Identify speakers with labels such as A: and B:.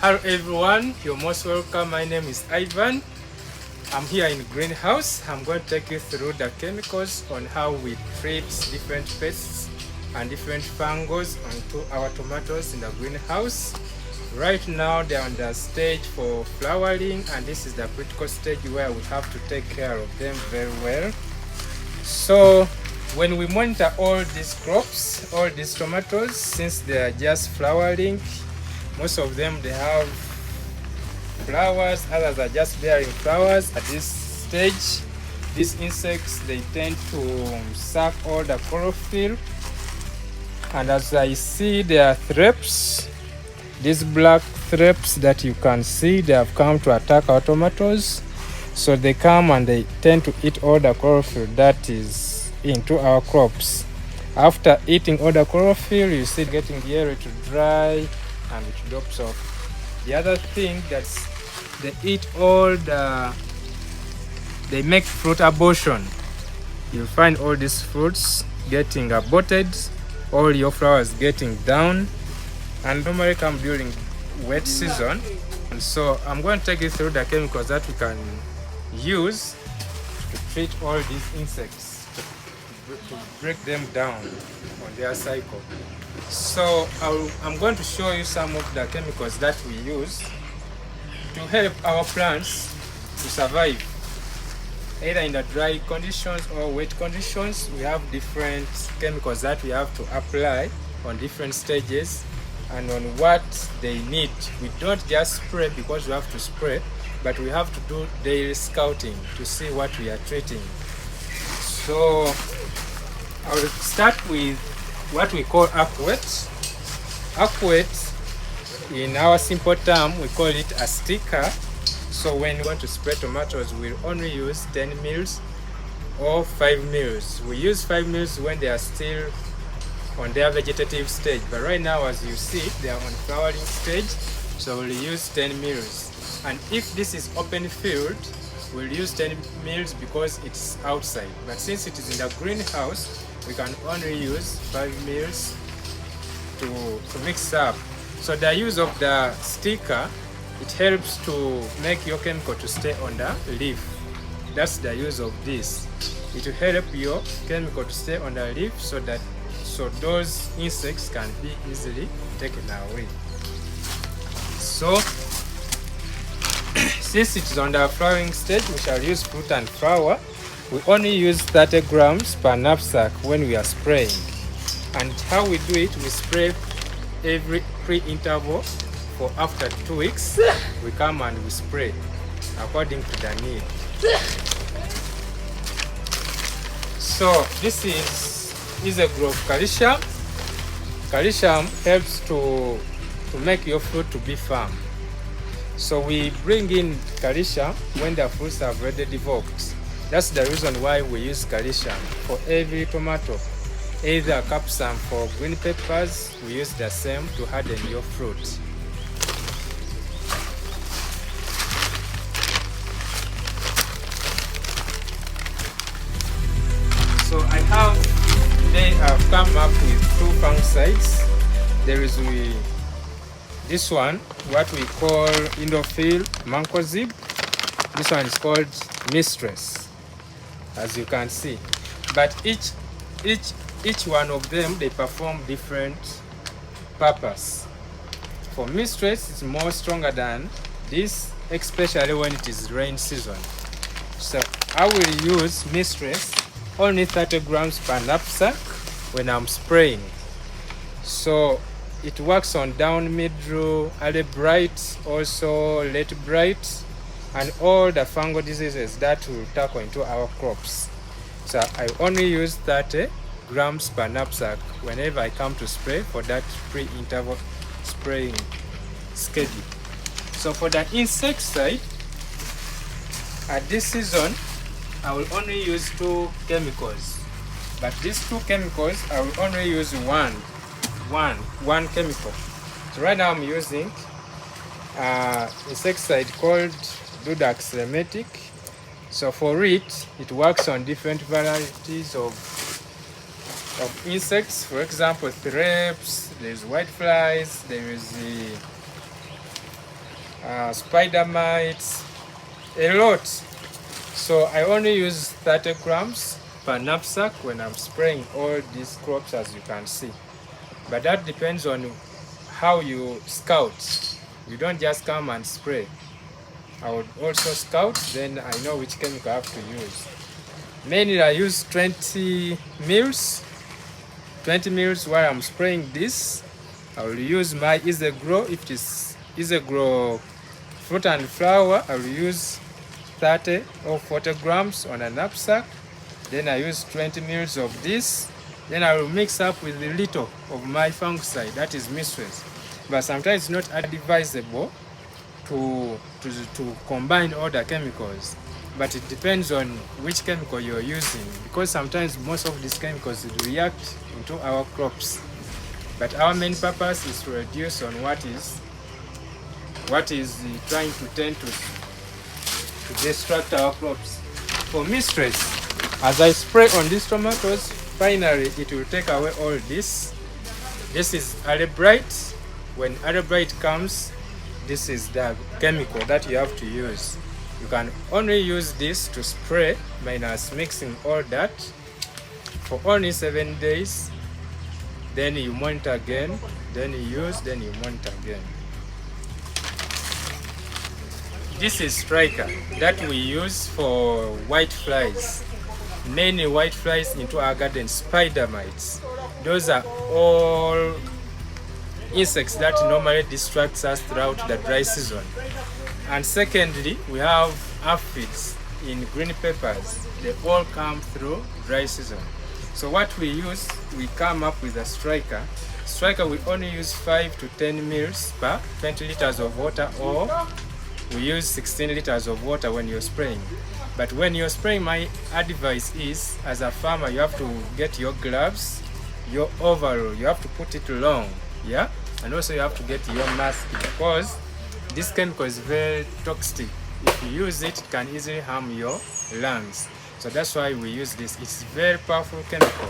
A: Hello everyone, you're most welcome. My name is Ivan. I'm here in greenhouse. I'm going to take you through the chemicals on how we treat different pests and different fungos onto our tomatoes in the greenhouse. Right now they're on the stage for flowering, and this is the critical stage where we have to take care of them very well. So when we monitor all these crops, all these tomatoes, since they are just flowering, most of them they have flowers, others are just bearing flowers. At this stage, these insects, they tend to suck all the chlorophyll, and as I see, there are thrips. These black thrips that you can see, they have come to attack our tomatoes. So they come and they tend to eat all the chlorophyll that is into our crops. After eating all the chlorophyll, you see it getting the area to dry and it drops off. The other thing that's they eat they make fruit abortion. You'll find all these fruits getting aborted, all your flowers getting down, and normally come during wet season. And so I'm going to take you through the chemicals that we can use to treat all these insects, to break them down on their cycle. So I'm going to show you some of the chemicals that we use to help our plants to survive either in the dry conditions or wet conditions. We have different chemicals that we have to apply on different stages and on what they need. We don't just spray because we have to spray, but we have to do daily scouting to see what we are treating. So I'll start with what we call aquat. Aquat, in our simple term, we call it a sticker. So when we want to spray tomatoes, we'll only use 10 mils or 5 mils. We use 5 mils when they are still on their vegetative stage, but right now, as you see, they are on flowering stage, so we'll use 10 mils. And if this is open field, we'll use 10 mils because it's outside, but since it is in the greenhouse, we can only use 5 mils to mix up. So the use of the sticker, it helps to make your chemical to stay on the leaf. That's the use of this. It will help your chemical to stay on the leaf so those insects can be easily taken away. So since it is on the flowering stage, we shall use fruit and flower. We only use 30 grams per knapsack when we are spraying. And how we do it, we spray every pre-interval for after 2 weeks. We come and we spray according to the need. So this is a growth calcium. Calcium helps to make your fruit to be firm. So we bring in calcium when the fruits have already developed. That's the reason why we use calcium for every tomato. Either capsicum for green peppers, we use the same to harden your fruit. So today I've come up with 2 fungicides. There is this one, what we call Indophil Mancozeb. This one is called Mistress, as you can see. But each one of them, they perform different purpose. For Mistress, it's more stronger than this, especially when it is rain season. So I will use Mistress only 30 grams per knapsack when I'm spraying. So it works on down mildew, early blight, also late blight, and all the fungal diseases that will tackle into our crops. So I only use 30 grams per knapsack whenever I come to spray for that pre-interval spraying schedule. So for the insecticide, at this season, I will only use 2 chemicals. But these 2 chemicals, I will only use one chemical. So right now I'm using insecticide called Dudaxlemetic. So for it works on different varieties of insects. For example, thrips, there's whiteflies, there is the spider mites, a lot. So I only use 30 grams per knapsack when I'm spraying all these crops, as you can see. But that depends on how you scout. You don't just come and spray. I would also scout, then I know which chemical I have to use. Mainly I use 20 mils. 20 mils while I'm spraying this. I will use my Easy Grow. If it is Easy Grow fruit and flower, I will use 30 or 40 grams on a knapsack. Then I use 20 mils of this. Then I will mix up with a little of my fungicide, that is mistress. But sometimes it's not advisable to combine all the chemicals. But it depends on which chemical you're using, because sometimes most of these chemicals react into our crops. But our main purpose is to reduce on what is trying to tend to destruct our crops. For mistress, as I spray on these tomatoes, finally it will take away all this. This is Arebrite. When Arebrite comes, this is the chemical that you have to use. You can only use this to spray minus mixing all that for only 7 days. Then you monitor again, then you use, then you monitor again. This is Striker that we use for white flies. Mainly white flies into our garden, spider mites. Those are all insects that normally distract us throughout the dry season. And secondly, we have aphids in green peppers. They all come through dry season. So what we use, we come up with a Striker. Striker, we only use 5 to 10 mils per 20 liters of water, or we use 16 liters of water when you're spraying. But when you're spraying, my advice is, as a farmer, you have to get your gloves, your overall, you have to put it long, yeah? And also you have to get your mask, because this chemical is very toxic. If you use it, it can easily harm your lungs. So that's why we use this. It's very powerful chemical.